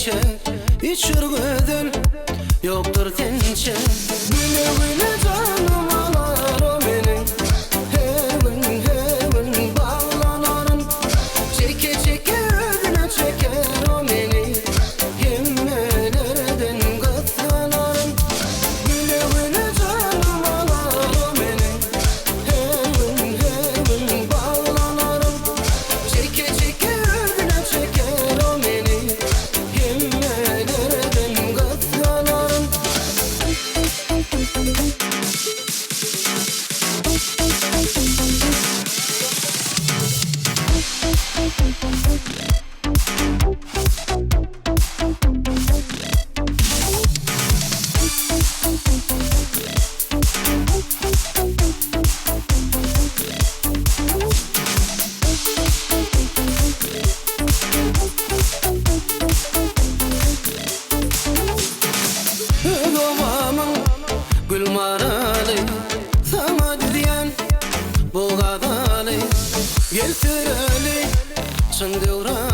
geçer, hiç ürgüdüm yoktur tençe. Güle güle canım alar o benim, hemen hemen bağlanarım. Çeke çeke ödüne çeker o beni, himmelerden katlanarım. Güle güle canım alar o benim, hemen hemen bağlanarım. Çeke çeke ödüne çeker o beni, himmelerden katlanarım. Doğamın gül maralı, sana diyen bu kadar. Geltireli çın devran